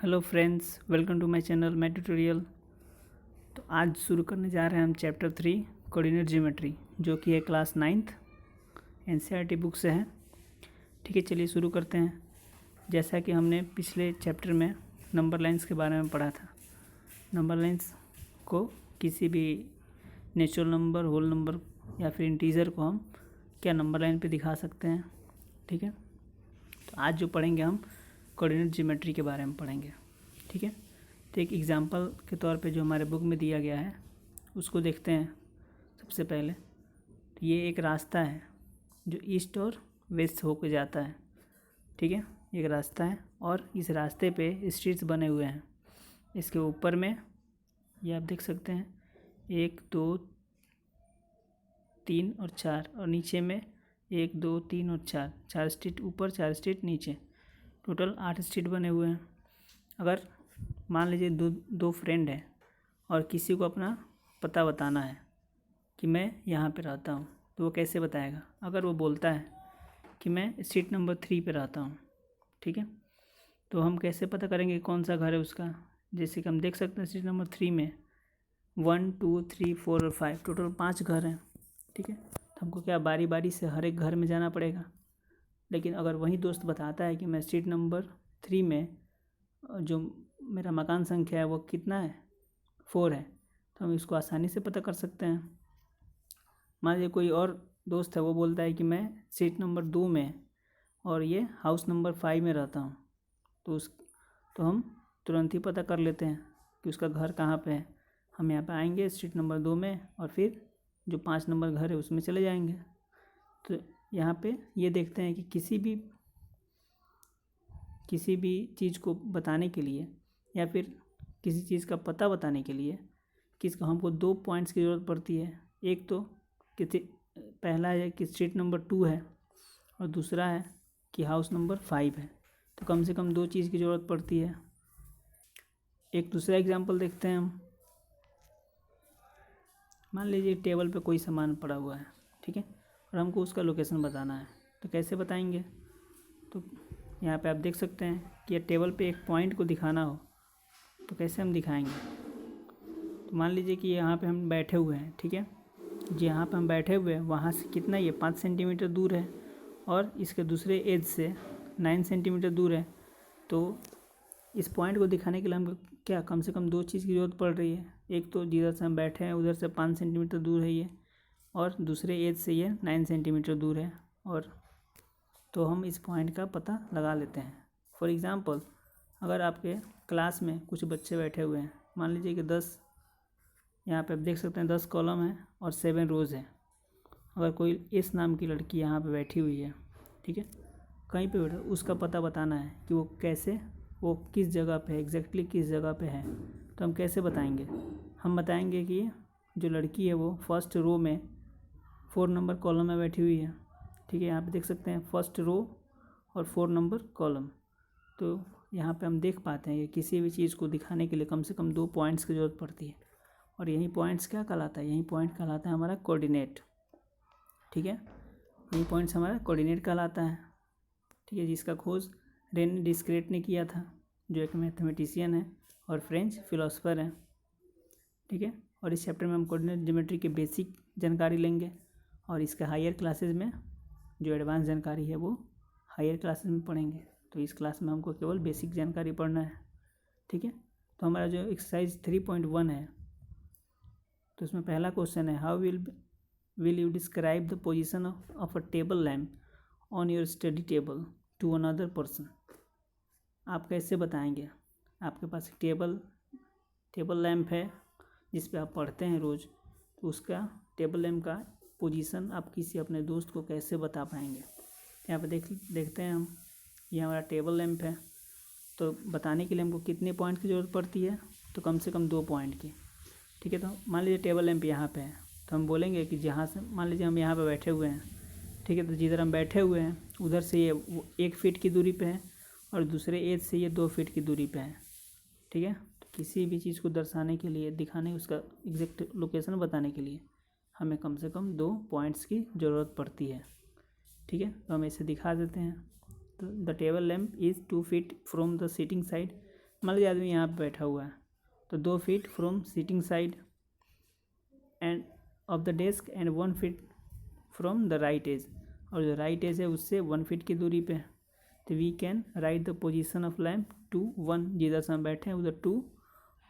Hello friends, welcome to my channel my tutorial. तो आज शुरू करने जा रहे हैं हम चैप्टर 3 कोऑर्डिनेट ज्योमेट्री, जो कि है क्लास 9th एनसीईआरटी बुक से है। ठीक है, चलिए शुरू करते हैं। जैसा कि हमने पिछले चैप्टर में नंबर लाइंस के बारे में पढ़ा था। नंबर लाइंस को किसी भी नेचुरल नंबर, होल नंबर या फिर इंटीजर को हम क्या नंबर लाइन पे दिखा सकते हैं। ठीक है, तो आज जो पढ़ेंगे हम कोऑर्डिनेट ज्योमेट्री के बारे में पढ़ेंगे। ठीक है, तो एक एग्जांपल के तौर पे जो हमारे बुक में दिया गया है उसको देखते हैं। सबसे पहले तो ये एक रास्ता है जो ईस्ट और वेस्ट होकर जाता है। ठीक है, एक रास्ता है और इस रास्ते पे स्ट्रीट्स बने हुए हैं। इसके ऊपर में ये आप देख सकते हैं 1 2 3 और 4, और नीचे में 1 2 3 और 4 स्ट्रीट ऊपर, 4 स्ट्रीट नीचे, टोटल 8 स्ट्रीट बने हुए हैं। अगर मान लीजिए दो फ्रेंड हैं और किसी को अपना पता बताना है कि मैं यहाँ पे रहता हूँ, तो वो कैसे बताएगा? अगर वो बोलता है कि मैं स्ट्रीट नंबर 3 पे रहता हूँ, ठीक है, तो हम कैसे पता करेंगे कौन सा घर है उसका? जैसे कि हम देख सकते हैं स्ट्रीट नंबर 3 में 1 2 3 4 और 5, टोटल 5 घर हैं। ठीक है, तो हमको क्या बारी बारी से हर एक घर में जाना पड़ेगा। लेकिन अगर वही दोस्त बताता है कि मैं स्ट्रीट नंबर 3 में जो मेरा मकान संख्या है वो कितना है, 4 है, तो हम इसको आसानी से पता कर सकते हैं। मान लीजिए कोई और दोस्त है, वो बोलता है कि मैं स्ट्रीट नंबर 2 में और ये हाउस नंबर 5 में रहता हूँ, तो हम तुरंत ही पता कर लेते हैं कि उसका घर कहाँ पे है। हम यहाँ पे आएंगे स्ट्रीट नंबर 2 में और फिर जो 5 नंबर घर है उसमें चले जाएंगे। तो यहाँ पे ये देखते हैं कि किसी भी चीज़ को बताने के लिए या फिर किसी चीज़ का पता बताने के लिए हमको 2 पॉइंट्स की ज़रूरत पड़ती है। एक तो पहला है कि स्ट्रीट नंबर 2 है और दूसरा है कि हाउस नंबर 5 है। तो कम से कम 2 चीज़ की ज़रूरत पड़ती है। एक दूसरा एग्जांपल देखते हैं हम। मान लीजिए टेबल पे कोई सामान पड़ा हुआ है, ठीक है, और हमको उसका लोकेशन बताना है, तो कैसे बताएंगे? तो यहाँ पे आप देख सकते हैं कि टेबल पे एक पॉइंट को दिखाना हो तो कैसे हम दिखाएंगे? तो मान लीजिए कि यहाँ पे हम बैठे हुए हैं, ठीक है, जहाँ पे हम बैठे हुए हैं वहाँ से कितना, ये 5 सेंटीमीटर दूर है और इसके दूसरे एज से 9 सेंटीमीटर दूर है। तो इस पॉइंट को दिखाने के लिए हमको क्या कम से कम 2 चीज़ की ज़रूरत पड़ रही है। एक तो जिधर से हम बैठे हैं उधर से 5 सेंटीमीटर दूर है ये, और दूसरे एज से ये 9 सेंटीमीटर दूर है, और तो हम इस पॉइंट का पता लगा लेते हैं। फॉर एग्ज़ाम्पल, अगर आपके क्लास में कुछ बच्चे बैठे हुए हैं, मान लीजिए कि 10, यहाँ पे आप देख सकते हैं 10 कॉलम है और 7 रोज़ है। अगर कोई इस नाम की लड़की यहाँ पे बैठी हुई है, ठीक है, कहीं पे बैठा, उसका पता बताना है कि वो किस जगह पे है, एग्जैक्टली किस जगह पे है। तो हम कैसे बताएंगे? हम बताएंगे कि जो लड़की है वो फर्स्ट रो में 4 नंबर कॉलम में बैठी हुई है। ठीक है, यहाँ पे देख सकते हैं फर्स्ट रो और 4 नंबर कॉलम। तो यहाँ पे हम देख पाते हैं कि किसी भी चीज़ को दिखाने के लिए कम से कम 2 पॉइंट्स की ज़रूरत पड़ती है, और यही पॉइंट्स क्या कहलाता है? यही पॉइंट कहलाता है हमारा कोऑर्डिनेट। ठीक है, यही पॉइंट्स हमारा कोऑर्डिनेट कहलाता है। ठीक है, जिसका खोज रेने डिस्क्रेट ने किया था, जो एक मैथमेटिशियन है और फ्रेंच फिलोसोफर हैं। ठीक है, और इस चैप्टर में हम कोऑर्डिनेट ज्योमेट्री के बेसिक जानकारी लेंगे, और इसके हायर क्लासेस में जो एडवांस जानकारी है वो हायर क्लासेस में पढ़ेंगे। तो इस क्लास में हमको केवल बेसिक जानकारी पढ़ना है। ठीक है, तो हमारा जो एक्सरसाइज 3.1 है, तो उसमें पहला क्वेश्चन है, how will you describe the position of a table lamp on your study table to another person? आप कैसे बताएंगे? आपके पास टेबल लैम्प है जिस पे आप पढ़ते हैं रोज़, तो उसका टेबल लैम्प का पोजीशन आप किसी अपने दोस्त को कैसे बता पाएंगे? यहाँ पे देखते हैं हम, ये हमारा टेबल लैम्प है, तो बताने के लिए हमको कितने पॉइंट की ज़रूरत पड़ती है? तो कम से कम 2 पॉइंट की। ठीक है, तो मान लीजिए टेबल लैम्प यहाँ पे है, तो हम बोलेंगे कि जहाँ से, मान लीजिए हम यहाँ पे बैठे हुए हैं, ठीक है, तो जिधर हम बैठे हुए हैं उधर से ये 1 फीट की दूरी पे है और दूसरे एज से ये 2 फीट की दूरी पे है। ठीक है, तो किसी भी चीज़ को दर्शाने के लिए, दिखाने, उसका एग्जैक्ट लोकेशन बताने के लिए हमें कम से कम 2 पॉइंट्स की ज़रूरत पड़ती है। ठीक है, तो हम इसे दिखा देते हैं। तो the table lamp is 2 feet from the sitting side मान लीजिए आदमी यहाँ पे बैठा हुआ है, तो 2 feet from seating side end of the desk and 1 feet from the right edge, और जो राइट एज है उससे 1 फीट की दूरी पे है। तो we can write the position of lamp to 1, जिधर से हम बैठे हैं उधर 2,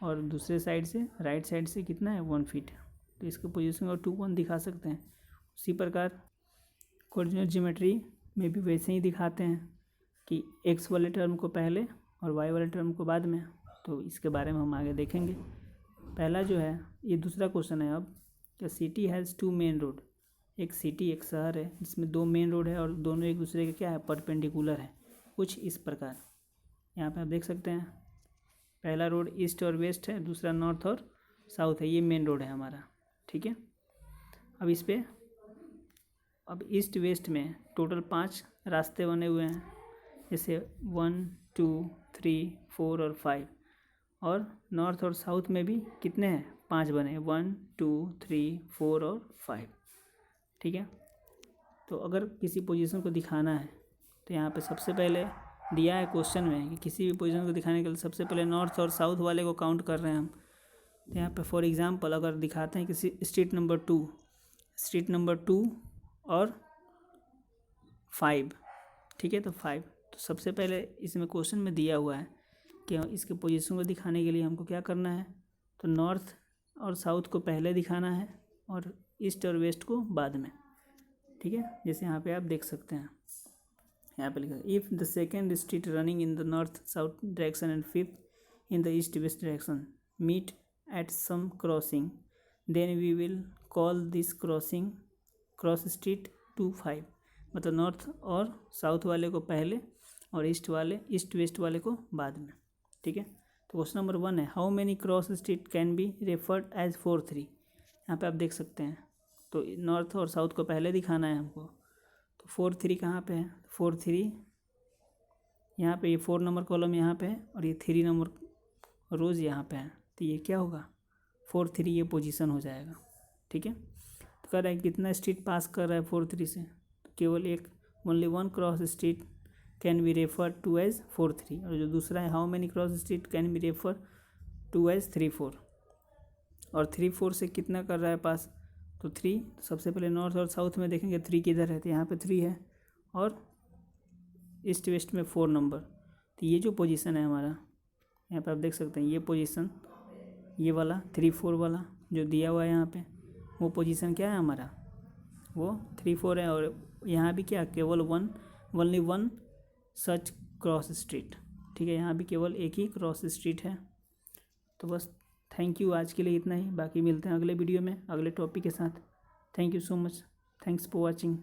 और दूसरे साइड से राइट साइड से कितना है 1 फीट। तो इसके पोजीशन को 2 1 दिखा सकते हैं। उसी प्रकार कोऑर्डिनेट ज्योमेट्री में भी वैसे ही दिखाते हैं कि एक्स वाले टर्म को पहले और वाई वाले टर्म को बाद में। तो इसके बारे में हम आगे देखेंगे। पहला जो है, ये दूसरा क्वेश्चन है अब, कि सिटी हैज़ 2 मेन रोड। एक सिटी, एक शहर है जिसमें 2 मेन रोड है और दोनों एक दूसरे के क्या है, परपेंडिकुलर है। कुछ इस प्रकार यहाँ पे आप देख सकते हैं, पहला रोड ईस्ट और वेस्ट है, दूसरा नॉर्थ और साउथ है। ये मेन रोड है हमारा, ठीक है। अब इस पर अब ईस्ट वेस्ट में टोटल 5 रास्ते बने हुए हैं, जैसे 1 2 3 4 और 5। और नॉर्थ और साउथ में भी कितने हैं, 5 बने, 1 2 3 4 और 5, ठीक है। तो अगर किसी पोजीशन को दिखाना है तो यहाँ पे सबसे पहले दिया है क्वेश्चन में कि किसी भी पोजीशन को दिखाने के लिए सबसे पहले नॉर्थ और साउथ वाले को काउंट कर रहे हैं हम। तो यहाँ पे फॉर एग्जांपल अगर दिखाते हैं किसी स्ट्रीट नंबर 2 और 5, ठीक है, तो 5, तो सबसे पहले इसमें क्वेश्चन में दिया हुआ है कि इसके पोजीशन को दिखाने के लिए हमको क्या करना है, तो नॉर्थ और साउथ को पहले दिखाना है और ईस्ट और वेस्ट को बाद में, ठीक है। जैसे यहाँ पे आप देख सकते हैं, यहाँ पे लिखा है if the second street running in the north south direction and 5th in the east west direction meet at some crossing then we will call this cross street 2 5। मतलब नॉर्थ और साउथ वाले को पहले और ईस्ट वेस्ट वाले को बाद में, ठीक है। तो क्वेश्चन नंबर 1 है, how many cross street can be referred as 4 3। यहाँ पे आप देख सकते हैं, तो नॉर्थ और साउथ को पहले दिखाना है हमको। तो 4 3 कहाँ पे है, 4 3 यहाँ पे, ये 4 नंबर कॉलम यहाँ पे है और ये 3 नंबर रोज़ यहाँ पे है। तो ये क्या होगा, 4 3 ये पोजीशन हो जाएगा, ठीक है। तो कह रहा है कितना स्ट्रीट पास कर रहा है 4 3 से, तो केवल एक, only 1 cross street can be refer to as 4 3। और जो दूसरा है, how many cross street can be refer to as 3 4। और 3 4 से कितना कर रहा है पास, तो 3। तो सबसे पहले नॉर्थ और साउथ में देखेंगे 3 किधर है, तो यहाँ पे 3 है, और ईस्ट वेस्ट में 4 नंबर। तो ये जो पोजीशन है हमारा, यहाँ पे आप देख सकते हैं, ये पोजीशन, ये वाला 3 4 वाला जो दिया हुआ है यहाँ पे, वो पोजीशन क्या है हमारा, वो 3 4 है। और यहाँ भी क्या, केवल ओनली 1 सच क्रॉस स्ट्रीट, ठीक है। यहाँ भी केवल एक ही क्रॉस स्ट्रीट है। तो बस थैंक यू, आज के लिए इतना ही। बाकी मिलते हैं अगले वीडियो में अगले टॉपिक के साथ। Thank you so much, thanks for watching.